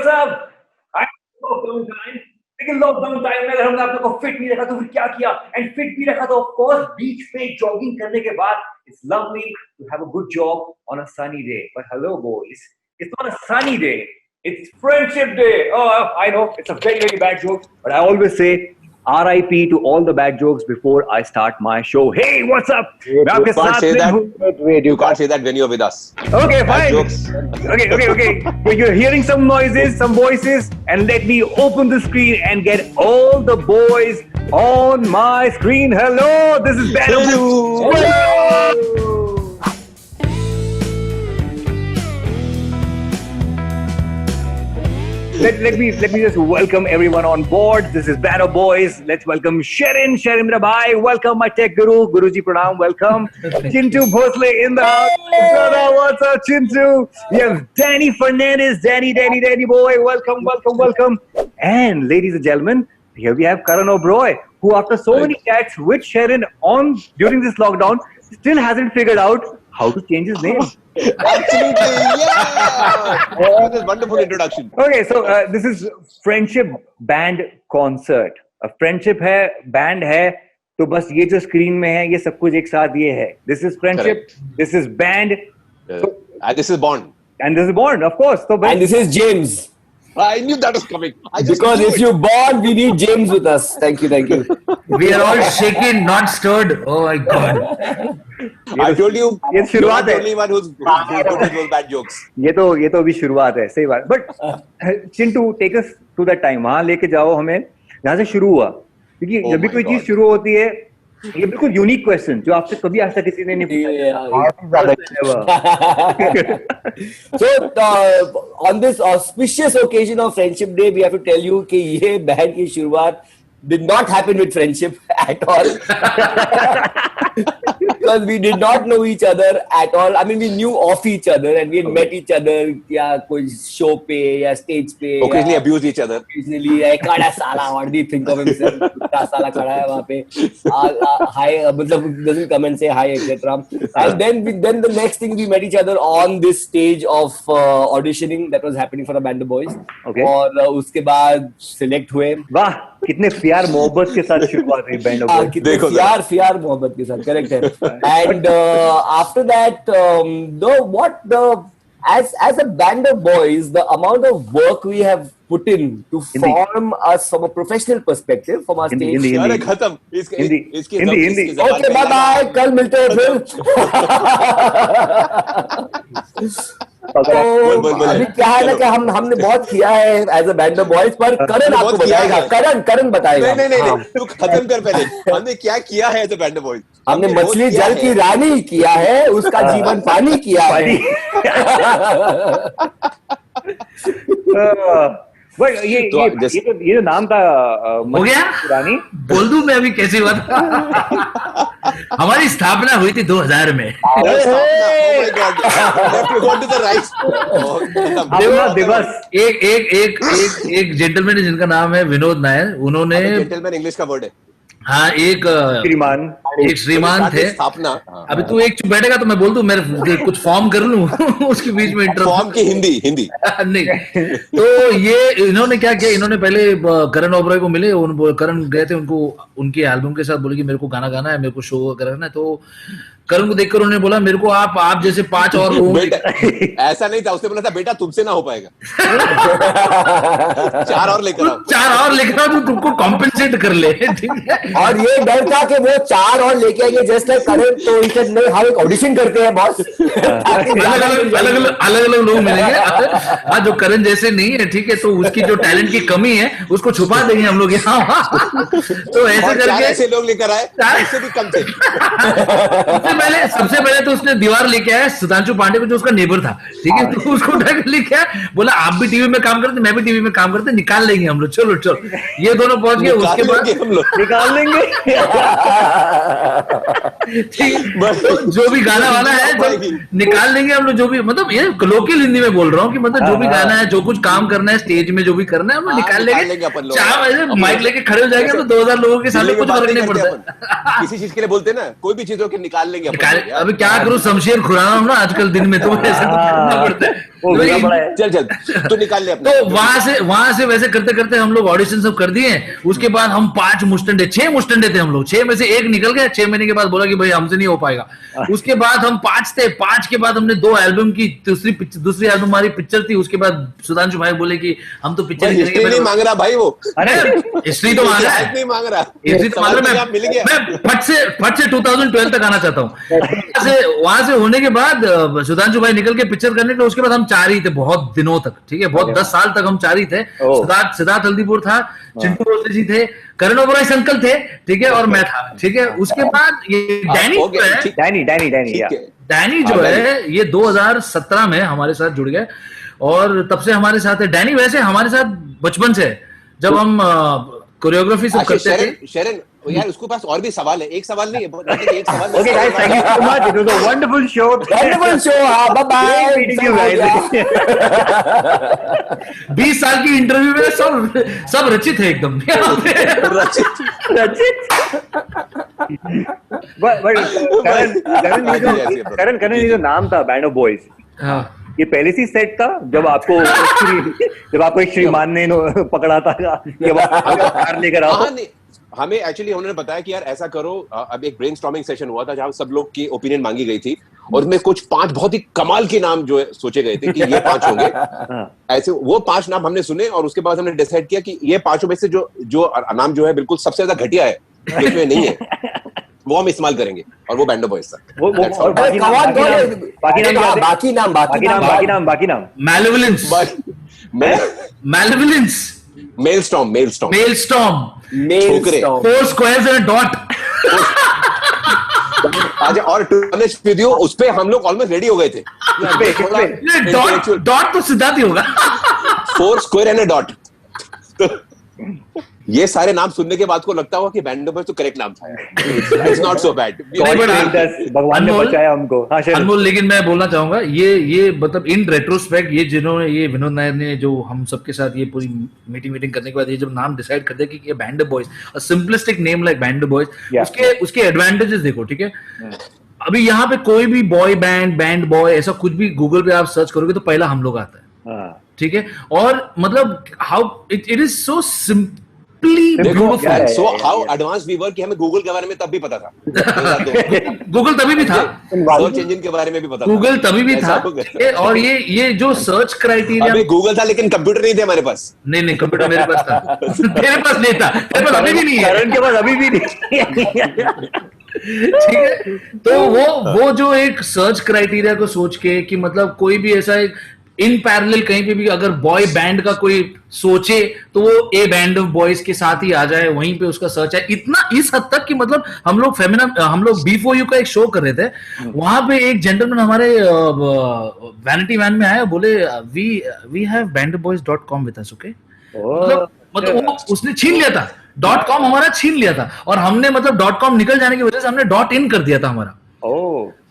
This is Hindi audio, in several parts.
What's up? लॉकडाउन टाइम, लेकिन लॉकडाउन टाइम में अगर हमने आप लोग को फिट नहीं रखा तो फिर क्या किया? एंड फिट भी रखा तो ऑफ कोर्स बीच पे जॉगिंग करने के बाद it's lovely to have a good job on a sunny day. But hello boys, it's not a sunny day. It's Friendship Day. Oh, I know it's a very, very bad joke, but I always say RIP to all the bad jokes before I start my show. Hey, what's up? You can't say that. Wait, you can't say that when you're with us. Okay, Bad fine. jokes. Okay. You're hearing some noises, some voices, and let me open the screen and get all the boys on my screen. Hello, this is Bad Hello. Let me just welcome everyone on board. This is Banner Boys. Let's welcome Sharon Bhai. Welcome my tech guru, Guruji Pranam. Welcome Chintu Bhosle in the house. Brother, what's up, Chintu? We have Danny Fernandez, Danny boy. Welcome. And ladies and gentlemen, here we have Karan O'Brien, who after so many chats with Sharon during this lockdown, still hasn't figured out how to change his name. Absolutely, yeah. That is wonderful introduction. Okay, so this is Friendship Band Concert. Friendship है, band है, तो बस ये जो screen में है, ये सब कुछ एक साथ ये है. This is Friendship. Correct. This is band. And this is Bond. And this is Bond, of course. So, and this is James. I knew that was coming. Because if you Bond, we need James with us. Thank you. We are all shaken, not stirred. Oh my God. I told you. ये शुरुआत है. Only one who's good with those bad jokes. ये तो अभी शुरुआत है, सही बात. But Chintu, take us to that time. वहाँ लेके जाओ हमें, जहाँ से शुरू हुआ. क्योंकि जब भी कोई चीज शुरू होती है, ये बिल्कुल यूनिक क्वेश्चन जो आपसे कभी आज तक किसी ने नहीं पूछा. So on this auspicious occasion of Friendship Day, we have to tell you कि ये बैंड की शुरुआत did not happen with friendship at all. Because we did not know each other at all. I mean, we knew of each other and we had met each other या कोई show पे या stage पे. Occasionally abused each other. Occasionally, काड़ा साला, what do you think of himself? कुत्ता साला खड़ा है वहाँ पे. Hi, मतलब doesn't come and say hi, etc. And then the next thing we met each other on this stage of auditioning that was happening for the Band of Boys. Okay. और उसके बाद select हुए. वाह, कितने प्यार मोहब्बत के साथ शुरुआत हुई बैंड ऑफ बॉयज. कितने प्यार मोहब्बत के साथ, correct है. And after that, as a Band of Boys, the amount of work we have put in to form us from a professional perspective, from our stage. अरे खत्म. हिंदी. Okay, bye bye. कल मिलते हैं फिर. तो अभी क्या है ना कि हमने बहुत किया है as a band of boys, पर करण आपको बताएगा. करण बताएगा. नहीं, तू खत्म कर पहले. हमने क्या किया है as a band of boys? हमने मछली जल की रानी किया है, उसका जीवन पानी किया है. ये नाम था हो गया. रानी बोल दूं मैं अभी कैसी बात. हमारी स्थापना हुई थी 2000 में. दिवस. एक जेंटलमैन है जिनका नाम है विनोद नायर. उन्होंने जेंटलमैन इंग्लिश का वर्ड है. हाँ, एक श्रीमान थे. अभी तू एक चुप बैठेगा तो मैं बोल दूं, मैं कुछ फॉर्म कर लूं उसके बीच में. फॉर्म की हिंदी नहीं. तो ये इन्होंने क्या किया, इन्होंने पहले करण ओबरॉय को मिले. करण गए थे उनकी एल्बम के साथ, बोले कि मेरे को गाना गाना है, मेरे को शो करना है. तो करण को देखकर उन्होंने बोला मेरे को आप जैसे 5 और लोग. ऐसा नहीं था, उसने बोला था बेटा तुमसे ना हो पाएगा. 4 और लेकर आओ तो तुमको कॉम्पेंसेट कर ले. ठीक है. और ये डर था कि वो 4 और लेके आएंगे जस्ट लाइक करण. तो हम एक ऑडिशन करते हैं बॉस. अलग लोग मिलेंगे. हाँ, जो करण जैसे नहीं है, ठीक है, तो उसकी जो टैलेंट की कमी है उसको छुपा देंगे हम लोग यहाँ. तो ऐसे करके ऐसे लोग लेकर आए, इससे भी कम थे. सबसे पहले तो उसने दीवार लेके आया सुधांशु पांडे को, जो उसका नेबर था. ठीक है. तो उसको उठा के लेके आया, बोला आप भी टीवी में काम करते, मैं भी टीवी में काम करते, निकाल लेंगे हम लोग. चलो ये दोनों पहुंच गए. उसके बाद हम लोग निकाल लेंगे. तो जो भी गाना वाला है निकाल लेंगे हम लोग. जो भी, मतलब ये लोकल हिंदी में बोल रहा हूँ कि मतलब जो भी गाना है, जो कुछ काम करना है स्टेज में, जो भी करना है हम लोग निकाल लेंगे. 4 बजे माइक लेके खड़े हो जाएंगे तो 2000 लोगों के सामने कुछ फर्क नहीं पड़ता. किसी चीज के लिए बोलते ना, कोई भी चीज हो के निकाल लेंगे. अभी क्या करूं, शमशेर खुराना हूं ना आजकल दिन में, तो ऐसे तो करना पड़ता है. वो बुरा पड़ा है। चल तो निकाल ले अपने। तो वहां से वैसे करते करते हम लोग ऑडिशन सब कर दिए। उसके बाद हम 6 मुस्टंडे थे हम लोग। 6 में से एक निकल गया। 6 महीने के बाद बोला कि भाई हमसे नहीं हो पाएगा। उसके बाद हम 5 थे। 5 के बाद हमने 2 एल्बम की। दूसरी एल्बम हमारी पिक्चर थी। उसके बाद सुधांशु भाई बोले कि हम तो पिक्चर हिस्ट्री नहीं मांग रहा भाई वो। अरे हिस्ट्री तो मांग रहा है, नहीं मांग रहा, हिस्ट्री तो मांग रहा है। मैं फट से 2012 तक आना चाहता हूँ। वहां से होने के बाद सुधांशु भाई निकल के पिक्चर करने के, उसके बाद हम 4 ही थे बहुत दिनों तक। ठीक है, बहुत 10 साल तक हम 4 ही थे। सिद्धार्थ हल्दीपुर था, चिंटू भोसले जी थे, करण ओबराय अंकल थे, ठीक है, और मैं था। ठीक है, उसके बाद ये डैनी जो है ये 2017 में हमारे साथ जुड़ गए और तब से हमारे साथ है। डैनी वैसे हमारे साथ बचपन से, जब हम कोरियोग्राफी सब करते थे। शरण यार उसके पास और भी सवाल है, एक सवाल नहीं है, एक सवाल। Okay guys, thank you so much. It was a wonderful show. Bye bye. Meeting you guys. 20 साल की इंटरव्यू में सब रचित है एकदम। रचित। करण ये जो नाम था बैंड ऑफ बॉयज, ये पहले से सेट था जब आपको एक श्रीमान ने पकड़ा था कि कार लेकर आओ? हमें एक्चुअली उन्होंने बताया कि यार ऐसा करो। अब एक ब्रेनस्टॉर्मिंग सेशन हुआ था जहां सब लोग की ओपिनियन मांगी गई थी और उसमें कुछ 5 बहुत ही कमाल के नाम जो है सोचे गए थे कि ये 5 होंगे। ऐसे वो 5 नाम हमने सुने और उसके बाद हमने डिसाइड किया कि ये 5 में से जो नाम जो है बिल्कुल सबसे ज्यादा घटिया है, इसमें नहीं है, वो हम इस्तेमाल करेंगे और वो बैंड ऑफ बॉयज था। बाकी नाम मेलस्टॉर्म 4 squares and a dot। अच्छा, और to be honest with you उस पे हम लोग ऑलमोस्ट रेडी हो गए थे। डॉट तो सिद्धार्थ ही होगा। 4 square and a dot। ये सारे नाम सुनने के बाद को लगता हुआ कि बैंड ऑफ बॉयज तो करेक्ट नाम था। It's not so bad. भगवान ने बचाया हमको। अनमोल, लेकिन मैं बोलना चाहूंगा ये मतलब इन रेट्रोस्पेक्ट ये जिन्होंने ये विनोद नायर ने जो हम सबके साथ ये पूरी मीटिंग करने के बाद ये जब नाम डिसाइड कर दिया कि ये band of boys, a simplistic name like band of boys, उसके एडवांटेजेस देखो। ठीक है, अभी यहाँ पे कोई भी बॉय बैंड बॉय ऐसा कुछ भी गूगल पे आप सर्च करोगे तो पहला हम लोग आता है। ठीक है, और मतलब how it is so simple. So how advanced we were कि हमें गूगल के बारे में तब भी पता था। गूगल तभी भी था, सर्च इंजन के बारे में भी पता था, गूगल तभी भी था। और ये जो सर्च क्राइटेरिया, अभी गूगल था लेकिन कंप्यूटर नहीं थे हमारे पास। नहीं कंप्यूटर मेरे पास था। तेरे पास नहीं था, तेरे पास अभी भी नहीं है, करण के पास अभी भी नहीं। ठीक है, तो वो जो एक सर्च क्राइटेरिया को सोच के कि मतलब कोई भी ऐसा एक इन पैरेलल कहीं पे भी अगर बॉय बैंड का कोई सोचे तो वो ए बैंड ऑफ बॉयज के साथ ही आ जाए, वहीं पे उसका सर्च है। इतना इस हद तक कि मतलब हम लोग B4U का एक शो कर रहे थे, वहां पे एक जेंटलमैन हमारे वैनिटी वैन में आया, बोले we have bandofboys.com with us. Okay, मतलब वो उसने छीन लिया था, .com हमारा छीन लिया था और हमने मतलब .com निकल जाने की वजह से हमने .in कर दिया था हमारा।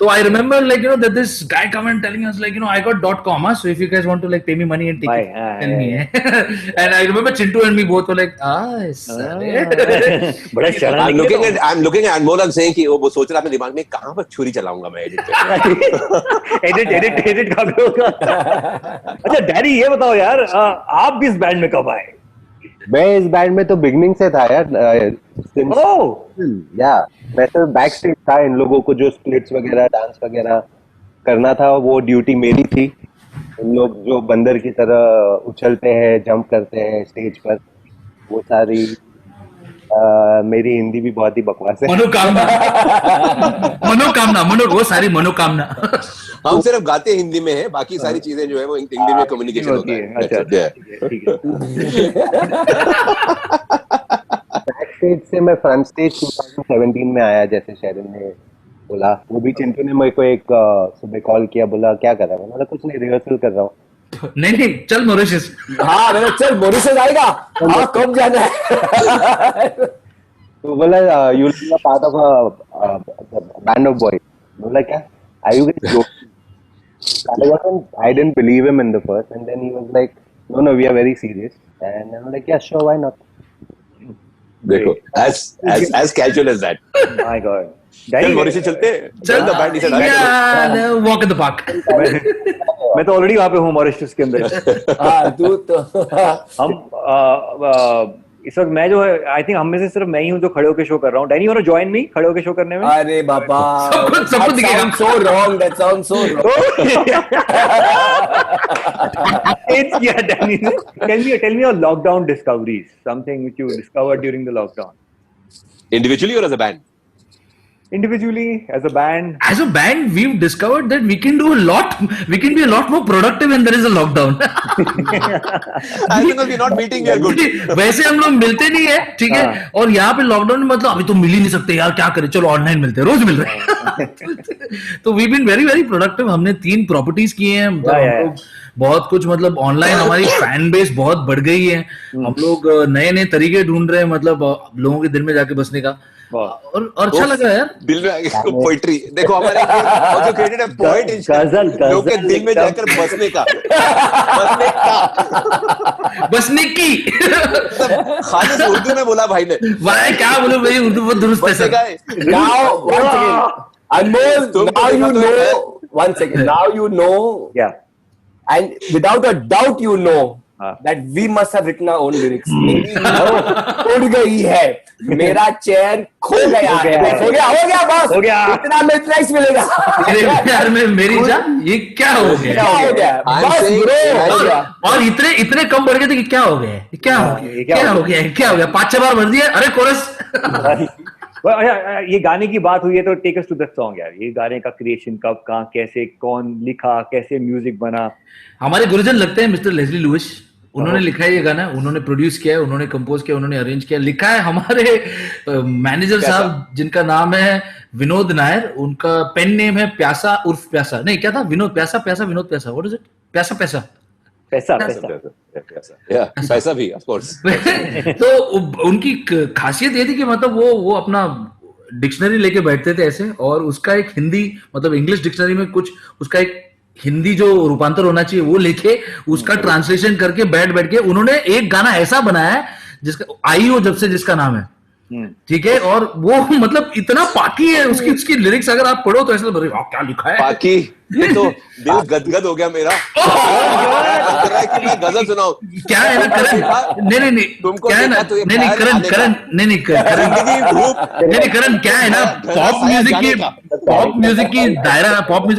So I remember that this guy come and telling us I got .com, so if you guys want to pay me money and take it, tell me. And I remember Chintu and me both were like, बड़ा शर्म। I'm looking at Anmol and saying कि वो सोच रहा अपने दिमाग में कहाँ पर छुरी चलाऊंगा मैं एडिट कब होगा। अच्छा डैडी ये बताओ यार, आप भी इस बैंड में कब आए? मैं इस बैंड में तो बिगनिंग से था यार। मैं तो बैक स्टेज था, इन लोगों को जो स्प्लिट्स वगैरह डांस वगैरह करना था वो ड्यूटी मेरी थी। इन लोग जो बंदर की तरह उछलते हैं, जंप करते हैं स्टेज पर, वो सारी मेरी हिंदी भी बहुत ही बकवास है। मनोकामना वो सारी मनोकामना। हम सिर्फ गाते हिंदी में है, बाकी सारी चीजें जो है वो इंग्लिश में कम्युनिकेशन होता है। बैक स्टेज से मैं फ्रंट स्टेज 2017 में आया, जैसे शेरन ने बोला। वो भी चिंटू ने मेरे को एक सुबह कॉल किया, बोला क्या कर रहा है? मैंने कुछ नहीं, रिहर्सल कर रहा हूँ। नहीं चल मॉरिशस। हाँ मैंने चल मॉरिशस आएगा, हाँ कब जाना है? तो बोला you are part of band of boys. बोला क्या? Are you guys joking? I didn't believe him in the first, and then he was like, no, we are very serious. And I'm like, yeah, sure, why not? देखो, as casual as that. My God. चल मॉरिशस चलते, चल the band is walk in the park. मैं तो ऑलरेडी वहां पे हूँ मॉरिशस के अंदर। हाँ तू तो हम इस वक्त मैं जो है आई थिंक हम में से सिर्फ मैं ही हूँ जो खड़े होकर शो कर रहा हूँ। Danny, you want to join me खड़े होकर शो करने में? अरे बाबा, सबको दिखेगा। so wrong, that sounds so wrong. Yeah, Danny, tell me your lockdown discoveries, something which you discovered during the lockdown. Individually or as a band? Individually, as a band. As a band, we've discovered that we can do a lot. We can be a lot more productive when there is a lockdown. I think we're not meeting, we are good. वैसे हम लोग मिलते नहीं है, ठीक है, और यहाँ पे लॉकडाउन में मतलब अभी तो मिल ही नहीं सकते यार, क्या करें, चलो ऑनलाइन मिलते हैं, रोज मिल रहे हैं। तो we've been very very productive. हमने 3 प्रॉपर्टीज किए हैं, हम लोग बहुत कुछ मतलब ऑनलाइन हमारी फैन बेस बहुत बढ़ गई है। हम लोग नए नए तरीके ढूंढ रहे हैं, मतलब लोगों के दिल में जाके बसने का, और अच्छा लगा यार। दिल में पोइट्री देखो, हमारे also created a poet in लोगों के दिल में जाकर बसने का, बसने की खालिस उर्दू में बोला भाई ने। भाई क्या बोलूं भाई, उर्दू बहुत दुरुस्त है sir. Now, once again, Anmol, now you know, one second, now you know, Yeah. and without a doubt you know that we must have written our own lyrics. मेरी नींद उड़ गई है, मेरा चैन खो गया है, हो गया बस, हो गया, इतना मिस मिलेगा। मेरे प्यार में मेरी जान, ये क्या हो गया? क्या हो गया? बस ब्रो, और इतने कम बढ़ गए थे कि क्या हो गया? क्या हो गया? 5-6 बार भर दिया। अरे कोरस। ये गाने की बात हुई है तो take us to that song यार। ये गाने का क्रिएशन कब, कहाँ, कैसे, कौन लिखा, कैसे म्यूजिक बना? हमारे गुरुजन लगते हैं मिस्टर लेस्ली लुइस, उन्होंने लिखा है ये गाना, उन्होंने प्रोड्यूस किया है, उन्होंने कंपोज किया, उन्होंने अरेंज किया। लिखा है हमारे मैनेजर साहब जिनका नाम है विनोद नायर, उनका पेन नेम है प्यासा उर्फ प्यासा, नहीं क्या था, विनोद प्यासा विनोद प्यासा, व्हाट इज इट, प्यासा पैसा भी ऑफ कोर्स। तो उनकी खासियत ये थी कि मतलब वो अपना डिक्शनरी लेके बैठते थे ऐसे, और उसका एक हिंदी मतलब इंग्लिश डिक्शनरी में कुछ उसका एक हिंदी जो रूपांतर होना चाहिए वो लेके उसका ट्रांसलेशन करके बैठ के उन्होंने एक गाना ऐसा बनाया है जिसका आई हो जब से जिसका नाम है, ठीक है, और वो मतलब इतना पाकी है उसकी लिरिक्स, अगर आप पढ़ो तो ऐसा लग रहा है क्या लिखा है पाकी। ये तो दिल गदगद हो गया मेरा कि मैं गजल सुनाऊं। क्या है ना करण, नहीं तुमको क्या है ना, नहीं करण क्या है ना, पॉप म्यूजिक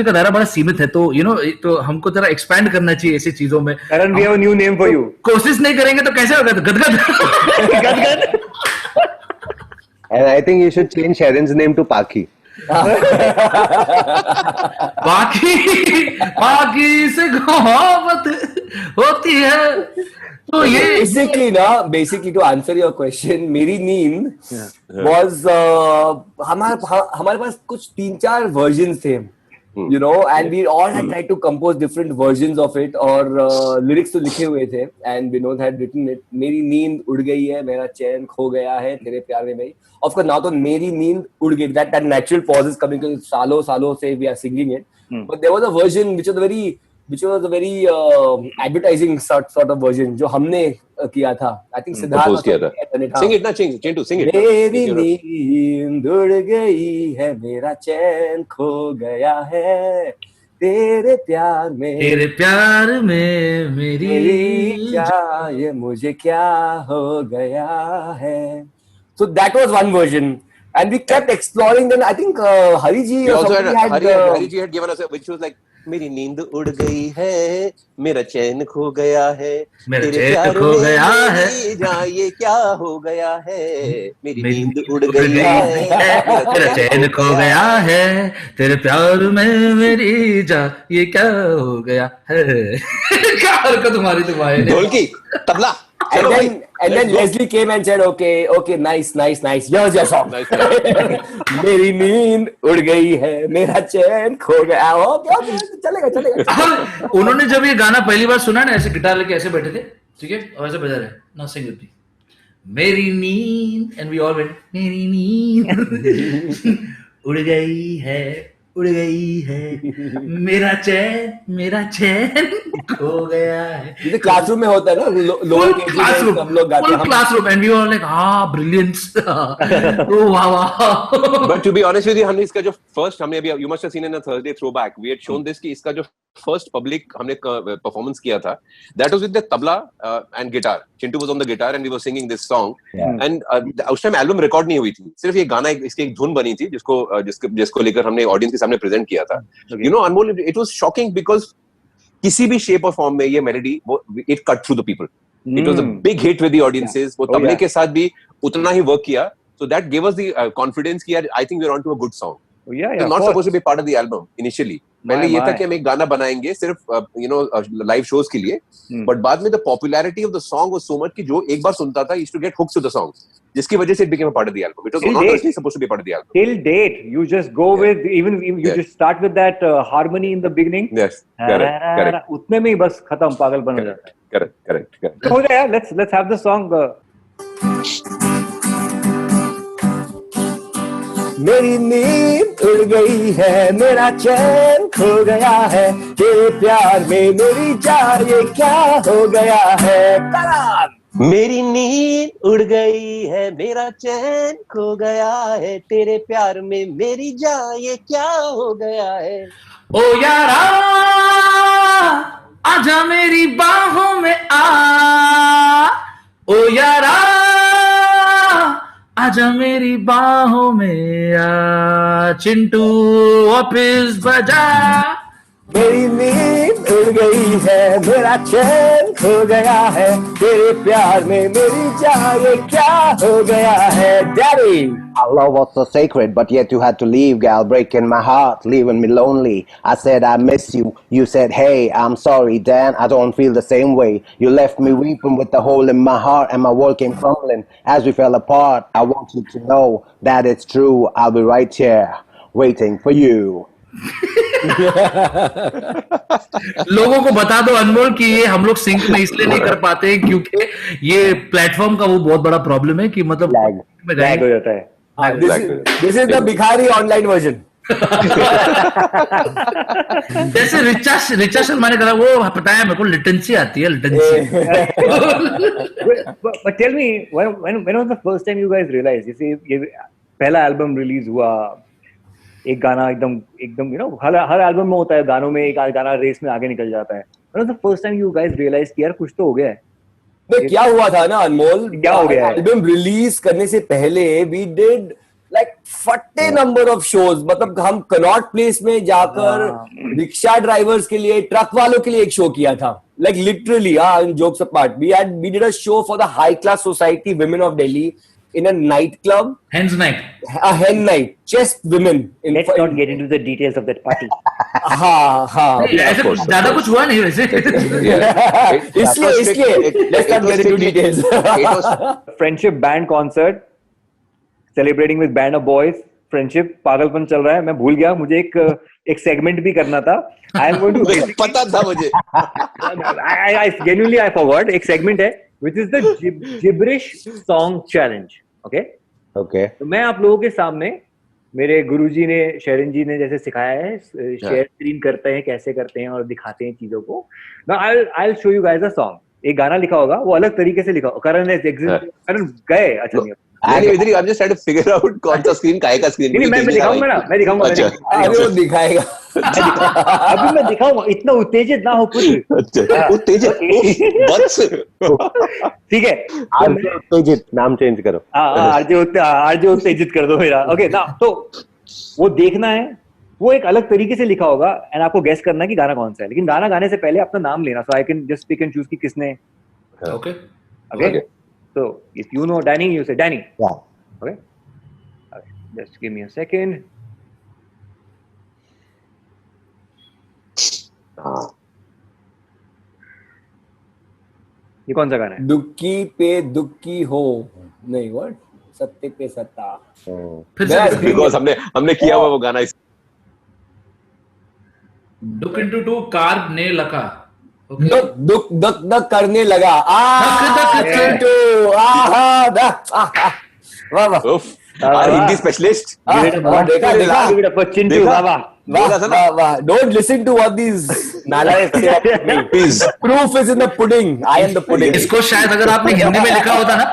का दायरा बड़ा सीमित है, तो यू नो तो हमको जरा एक्सपैंड करना चाहिए ऐसी चीजों में। Karan, we have a new name for you. कोशिश नहीं करेंगे तो कैसे होगा, तो गदगद। And I think you should change Sharon's name to Paki. पाकी से मोहब्बत होती है। तो ये basically to answer your question, मेरी नींद was हमारे पास कुछ 3-4 versions थे, you know, and we all had tried to compose different versions of it, और lyrics तो लिखे हुए थे, and Vinod had written it. मेरी नींद उड़ गई है, मेरा चैन खो गया है, तेरे प्यार में मेरी, of course now तो मेरी नींद उड़ गई, that natural pause is coming because सालों से we are singing it, but there was a version which was a very advertising sort of version जो हमने किया था। I think सिद्धार्थ किया था। Sing it ना, Chintu, sing it। मेरी नींद उड़ गई है, मेरा चैन खो गया है, तेरे प्यार में मेरी जान, मुझे क्या हो गया है। So that was one version, and we kept exploring. Then I think Hari ji or somebody Hari ji had given us which was like, मेरी नींद उड़ गई है, मेरा चैन खो गया है, मेरा चैन खो गया है, ये क्या हो गया है, मेरी नींद उड़ गई है, मेरा चैन खो गया है, तेरे प्यार में मेरी जान, ये क्या हो गया है। क्या हरकत तुम्हारी तुम्हारे ढोलकी tabla. And then Leslie came and said, okay, nice. Here's your song. मेरी नींद उड़ गई है, मेरा चैन खो गया। ओके, चलेगा। उन्होंने जब ये गाना पहली बार सुना ना, ऐसे गिटार लेके ऐसे बैठे थे, ठीक है, और ऐसे बजा रहे, ना सिंग विद मी, मेरी नींद, एंड वी ऑल वेंट, मेरी नींद उड़ गई है, मेरा चैन, खो गया है। ये क्लासरूम में होता है ना, लोअर केजी में सब लोग गाते हैं, classroom, and we were like brilliance, वाह वाह। But to be honest with you, हमने इसका जो फर्स्ट, हमने अभी, you must have seen in a Thursday throwback, we had shown this कि इसका जो फर्स्ट पब्लिक हमने परफॉर्मेंस किया था, that was with the tabla and guitar. Chintu was on the guitar and we were singing this song, and उस टाइम एल्बम रिकॉर्ड नहीं हुई थी, सिर्फ ये गाना इसकी एक धुन बनी थी जिसको लेकर हमने ऑडियंस के सामने प्रेजेंट किया था। You know Anmol, it was shocking because किसी भी शेप और फॉर्म में ये मेलोडी, वो it cut through the people, it was a big hit with the audiences. वो तबले के साथ भी उतना ही वर्क किया, so that gave us the confidence कि यार I think we're on to a good song. Yeah, not supposed to be part of the album initially. पहले ये था कि हम एक गाना बनाएंगे सिर्फ लाइव शोज के लिए, बट बाद में the popularity of the song was so much कि जो एक बार सुनता था used to get hooked to the song, जिसकी वजह से it became a part of the album. It was not actually supposed to be a part of the album. Till date, you just go with even you just start with that harmony in the beginning. Yes, correct. उतने में ही बस खत्म, पागलपन हो जाता है. Correct. हो गया, let's have the song. मेरी नींद उड़ गई है, मेरा चैन खो गया है, तेरे प्यार में मेरी जान, ये क्या हो गया है। मेरी नींद उड़ गई है, मेरा चैन खो गया है, तेरे प्यार में मेरी जान, ये क्या हो गया है। ओ यारा आजा मेरी बाहों में आ, ओ यारा आजा मेरी बाहों में आ, चिंटू वापस बजा। मेरी नींद उड़ गई है, मेरा चैन खो गया है, तेरे प्यार में मेरी जान, ये क्या हो गया है। Daddy, Our love was so sacred, but yet you had to leave, gal, breaking my heart, leaving me lonely. I said I miss you. You said, hey, I'm sorry, Dan, I don't feel the same way. You left me weeping with a hole in my heart, and my world came crumbling as we fell apart. I want you to know that it's true. I'll be right here, waiting for you. लोगों को बता दो अनमोल कि ये हम लोग सिंक में इसलिए नहीं कर पाते क्योंकि ये प्लेटफॉर्म का वो बहुत बड़ा प्रॉब्लम है कि मतलब लैग हो जाता है. this is the भिखारी ऑनलाइन वर्जन। जैसे रिचा शर्मा ने कहा, वो पता है मेरे को लिटेंसी आती है, latency. But tell me, when was the first time you guys realized? जैसे ये पहला एल्बम रिलीज हुआ, एक गाना एकदम हर एल्बम में होता है, गानों में एक गाना रेस में आगे निकल जाता है. When was the first time you guys realized कि यार कुछ तो हो गया है? क्या हुआ था ना अनमोल, क्या हो गया है? एल्बम रिलीज करने से पहले वी डिड लाइक फट्टे नंबर ऑफ शोज, मतलब हम कनॉट प्लेस में जाकर रिक्शा ड्राइवर्स के लिए, ट्रक वालों के लिए एक शो किया था, like literally, jokes apart, we did a show for the high class society women of Delhi in a night club, Hen's night, a hen night, just women. Let's not get into the details of that party. हाँ ऐसे ज्यादा कुछ हुआ नहीं वैसे। इसलिए let's not get into details. Friendship band concert, celebrating with band of boys. Friendship पागलपन चल रहा है, मैं भूल गया, मुझे एक सेगमेंट भी करना था. I am going to पता था मुझे. I genuinely I forgot. एक सेगमेंट है which is the gibberish song challenge. Okay. तो मैं आप लोगों के सामने, मेरे गुरुजी ने, शेरन जी ने जैसे सिखाया है, शेयर स्क्रीन करते हैं, कैसे करते हैं और दिखाते हैं चीजों को. Now I'll show you guys a song. एक गाना लिखा होगा, वो अलग तरीके से लिखा होगा. करण गए, अच्छा नहीं, I'm just trying to figure out कौन सा स्क्रीन, काहे का स्क्रीन. नहीं, मैं दिखाऊंगा. अरे वो दिखाएगा. अभी मैं दिखाऊंगा, इतना उत्तेजित ना हो कुछ. उत्तेजित ठीक है, उत्तेजित नाम चेंज करो. आरजे उत्तेजित कर दो मेरा. ओके ना, तो वो देखना है, वो एक अलग तरीके से लिखा होगा एंड आपको गेस करना है कि गाना कौन सा है. लेकिन गाना गाने से पहले अपना नाम लेना, so I can just pick and choose कि किसने. Okay. So if you know Danny, you say Danny. Yeah. Okay. Just give me a second. ये कौन सा गाना है? दुक्की पे दुक्की हो, नहीं व्हाट, सत्ते पे सत्ता. Because हमने किया हुआ वो गाना. Look into two कार ने लगा. दुक करने लगा. हिंदी स्पेशलिस्ट. देखा चिंटू बाबा, बोला था ना। Don't listen to what these nalayaks say about me. Please. Proof is in the pudding. I am the pudding. इसको शायद अगर आपने हिंदी में लिखा होता ना,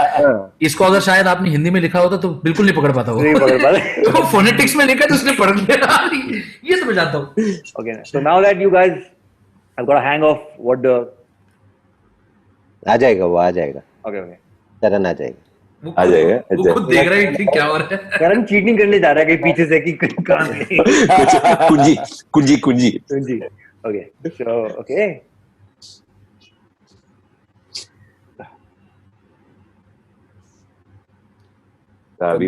इसको अगर शायद आपने हिंदी में लिखा होता तो बिल्कुल नहीं पकड़ पाता नहीं पकड़ पाता। वो फोनेटिक्स में लिखा तो उसने पढ़ लिया। ये तो मैं जानता हूँ। Okay, so now that you guys have got a hang of what the आ जाएगा वो, आ जाएगा, okay. चरण आ जाएगा। आ जाएगा। वो खुद देख रहे हैं कि क्या हो रहा है। करण चीटिंग करने जा रहा है कि पीछे से कि काम नहीं। कुंजी। Okay, so okay. कभी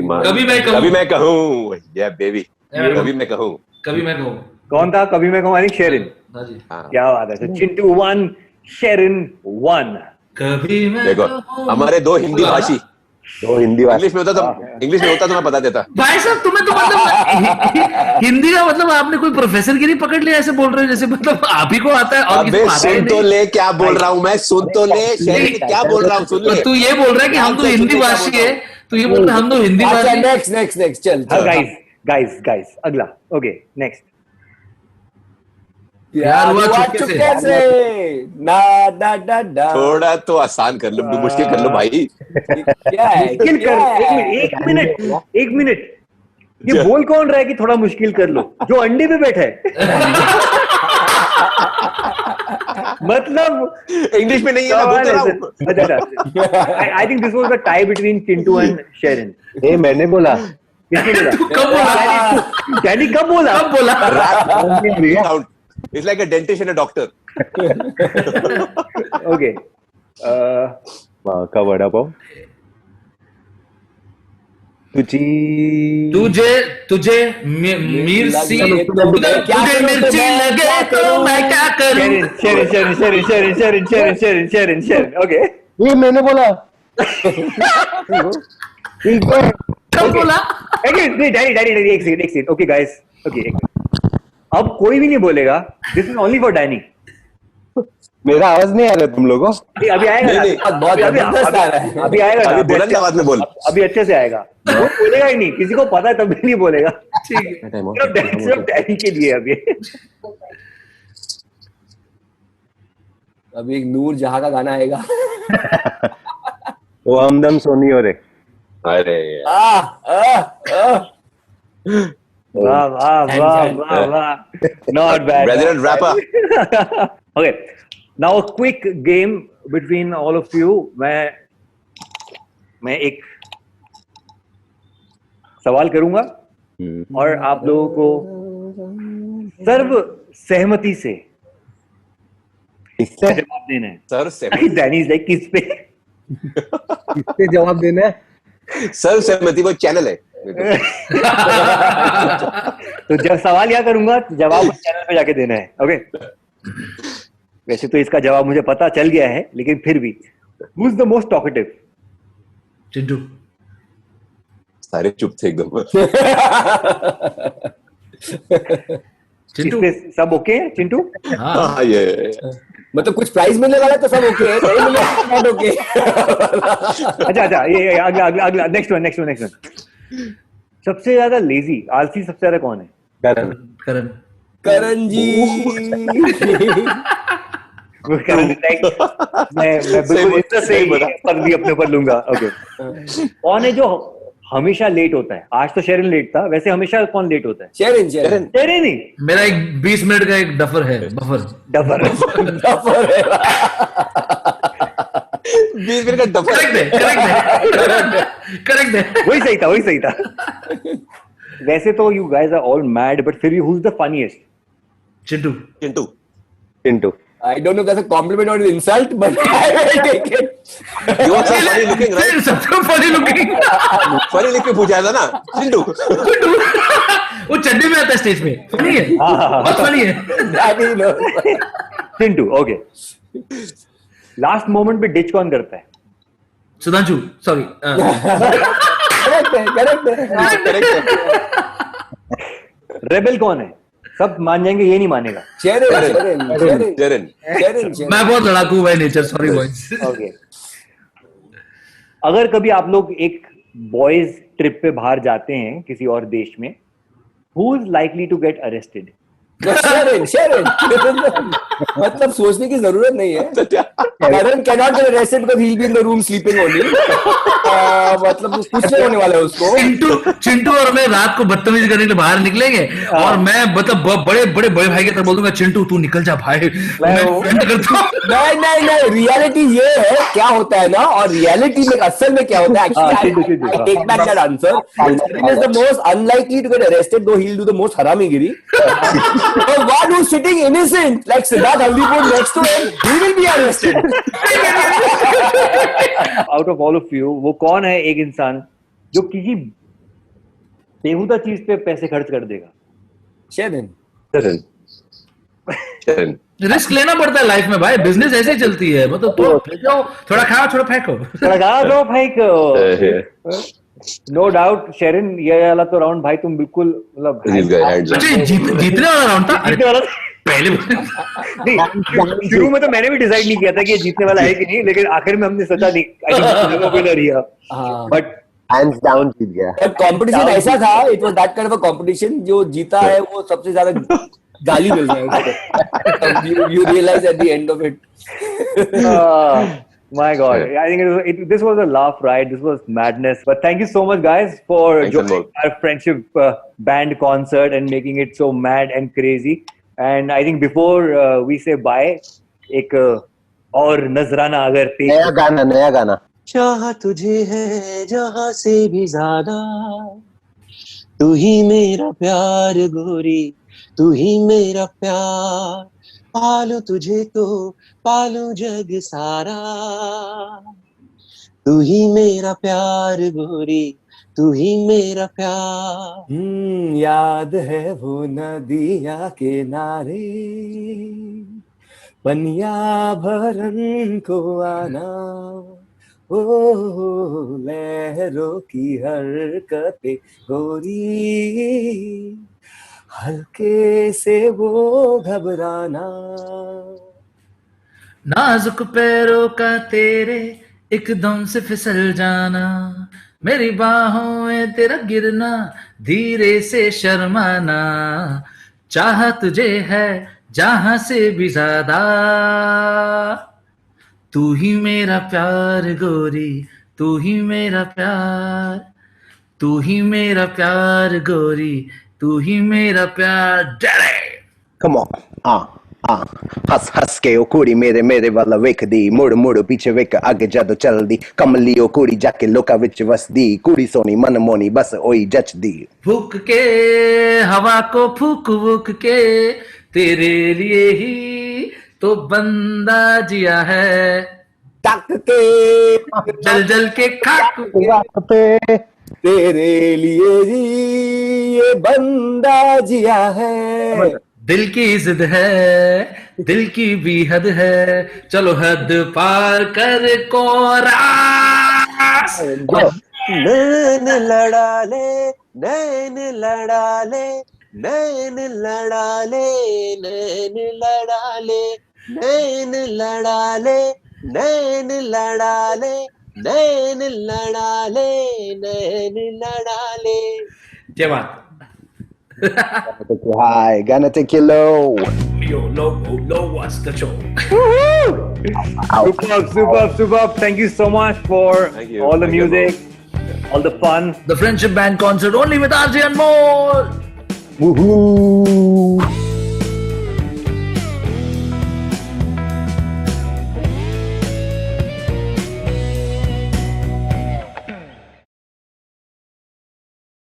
मैं कहूँ, yeah baby, कभी मैं कहूँ। कौन था कभी मैं कहूँ? I think Sherin. हाँ जी। क्या बात है। So चिंटू 1, शेरिन 1। कभी मैं देखो हमारे दो हिंदी भाषी, दो हिंदी वाले इंग्लिश में होता तो मैं बता देता। भाई साहब तुम्हें तो मतलब हिंदी का मतलब आपने कोई प्रोफेसर गिरी पकड़ लिया ऐसे बोल रहे हो जैसे मतलब आप ही को आता है और किसी अबे को आता ही सुन तो नहीं। ले क्या बोल रहा हूँ मैं, सुन तो ले शेरिन क्या बोल रहा हूँ, सुन तो ले। तू ये बोल रहा है कि हम तो हिंदी भाषी है, तो ये बोल रहा है हम तो हिंदी अच्छा, भाषी। next, चल। गाइस अगला। Okay next. यार हुआ चुपके से। से ना थोड़ा तो आसान कर लो, मुश्किल कर लो भाई। क्या है? मुश्किल कर। एक मिनट ये बोल कौन रहा है कि थोड़ा मुश्किल कर लो? जो अंडे पे बैठा है। मतलब इंग्लिश में नहीं है, मैं बोल तो रहा हूँ। I think this was the tie between Chintu and Sherin. ये मैंने बोला। किसने बोला? तू कब बोला? डैडी कब बोला? It's like a dentist and a doctor. Okay वहाँ का वड़ा पाव। तुझे मिर्ची लगे तो मैं क्या करूं? शेरिन। ओके ये मैंने बोला। कब बोला? डैडी एक सेकंड। ओके गाइस, ओके अब कोई भी नहीं बोलेगा। This is only for Danny. मेरा आवाज नहीं आ रहा तुम लोगों? अभी आएगा ना। बहुत जबरदस्त आ रहा है। अभी आएगा ना। अभी बोला ना, बाद में बोल। अभी अच्छे से आएगा। वो बोलेगा ही नहीं, किसी को पता है तब भी नहीं बोलेगा। ठीक है। सिर्फ डैडी के लिए अभी। अभी एक नूर जहां का गाना आएगा। वो हमदम सोनी हो रे। अरे वाह। Not bad. Resident rapper. Okay, now a quick game between all of you. मैं एक सवाल करूंगा और आप लोगों को सर्व सहमति से किससे जवाब देना है। सर से डैनी इज लाइक किस पे? किससे जवाब देना है? सर सहमति वो चैनल है। तो जब सवाल क्या करूंगा जवाब चैनल पे जाके देना है। ओके वैसे तो इसका जवाब मुझे पता चल गया है, लेकिन फिर भी who is the most talkative? Chintu. सारे चुप थे एकदम। चिंटू सब ओके है चिंटू? हाँ ये मतलब कुछ प्राइज मिलने वाला है तो सब ओके है, नहीं मिलने वाला नॉट ओके। अच्छा ये अगला नेक्स्ट वन। सबसे ज्यादा लेजी आलसी सबसे ज्यादा कौन है? करण जी। मैं बिल्कुल सही पर भी अपने ऊपर लूंगा। ओके कौन है जो हमेशा लेट होता है? आज तो शेरिन लेट था, वैसे हमेशा कौन लेट होता है? शेरिन ही। मेरा एक 20 मिनट का एक बफर है। 20 मिनट का डफर। करेक्ट है। वही सही था। वैसे तो you guys are all mad, but फिर भी who is the funniest? Chintu. I don't know if that's a compliment or an insult, but I will take it. You are so funny looking, right? सबसे funny looking। funny लिख के पूछा था ना चिंटू। वो चड्डी में आता है स्टेज पे। फनी है, बहुत फनी है। Daddy knows. Chintu. Okay last moment पे डिच कौन करता है? सुधांशु, सॉरी। Correct. रेबेल कौन है? सब मान जाएंगे, ये नहीं मानेगा। शेरिन। मैं बहुत लड़ाकू by nature, sorry boys. Okay अगर कभी आप लोग एक बॉयज ट्रिप पे बाहर जाते हैं किसी और देश में, who is likely to get arrested? Sherin मतलब सोचने की जरूरत नहीं है. Karan cannot get arrested because he'll be in the room sleeping only. मतलब कुछ नहीं होने वाला है उसको. चिंटू और मैं रात को बदतमीजी करने के लिए बाहर निकलेंगे और मैं मतलब बड़े भाई के तरफ बोल दूंगा, चिंटू तू निकल जा भाई, मैं करता हूँ. नहीं रियलिटी ये है क्या होता है ना, और रियलिटी में असल में क्या होता है. Actually, I take back that answer. Sherin is the most unlikely to get arrested, though he'll do the most haramigiri. The one who's sitting innocent, like Siddharth Haldiapur next to him, he will be arrested. Out of all of you, वो कौन है एक इंसान जो किसी बेहुदा चीज पे पैसे खर्च कर देगा? शेरिन. रिस्क लेना पड़ता है लाइफ में भाई, बिजनेस ऐसे ही चलती है. मतलब थोड़ा खाओ थोड़ा फेंको. नो डाउट शेरिन, ये वाला तो राउंड भाई तुम बिल्कुल मतलब जीतने वाला राउंड था. पहले शुरू में तो मैंने भी डिसाइड नहीं किया था कि ये जीतने वाला है कि नहीं, लेकिन आखिर में हमने सोचा नहीं. बट hands down जीत गया. कंपटीशन ऐसा था, it was that kind of a competition, जो जीता है वो सबसे ज्यादा गाली मिल रहा है. You realize at the end of it. My God, I think this was a laugh ride. This was madness. But thank you so much, guys, for joining our friendship band concert and making it so mad and crazy. And I think before we say bye, एक और नजराना अगर नया गाना. चाह तुझे है जहां से भी ज्यादा, तू ही मेरा प्यार गोरी, तू ही मेरा प्यार, पालू तुझे तो पालू जग सारा, तू ही मेरा प्यार गोरी, तू ही मेरा प्यार. याद है वो नदिया किनारे, पनिया भरन को आना, ओ लहरों की हरकतें गोरी, हल्के से वो घबराना, नाजुक पैरों का तेरे एकदम से फिसल जाना, मेरी बाहों में तेरा गिरना, धीरे से शर्माना, चाह तुझे है जहां से भी ज्यादा, तू ही मेरा प्यार गोरी, तू ही मेरा प्यार, तू ही मेरा प्यार गोरी, तू ही मेरा प्यार. Come on. हंस हंस के ओ कुड़ी मेरे वाला वेखदी, मुड़ पीछे वेख आगे जद चलदी, कमली ओ कुड़ी जाके लोका विच वसदी, कुड़ी सोनी मन मोनी बस ओई जचदी. फूक के हवा को फूक के तेरे लिए ही तो बंदा जिया है, तक के जल के खाक पे तेरे लिए ही ये बंदा जिया है. दिल की जिद है, दिल की भी हद है, चलो हद पार कर कोरास. नैन लड़ा ले, नैन लड़ा ले, नैन लड़ा ले, नैन लड़ा ले, नैन लड़ा ले, नैन लड़ा ले, नैन लड़ा ले, नैन लड़ा ले. क्या बात. High, gonna take you low. Yo, low, what's the show? Superb. Thank you so much for all the music, all the fun. The friendship band concert only with RJ Anmol. Woohoo!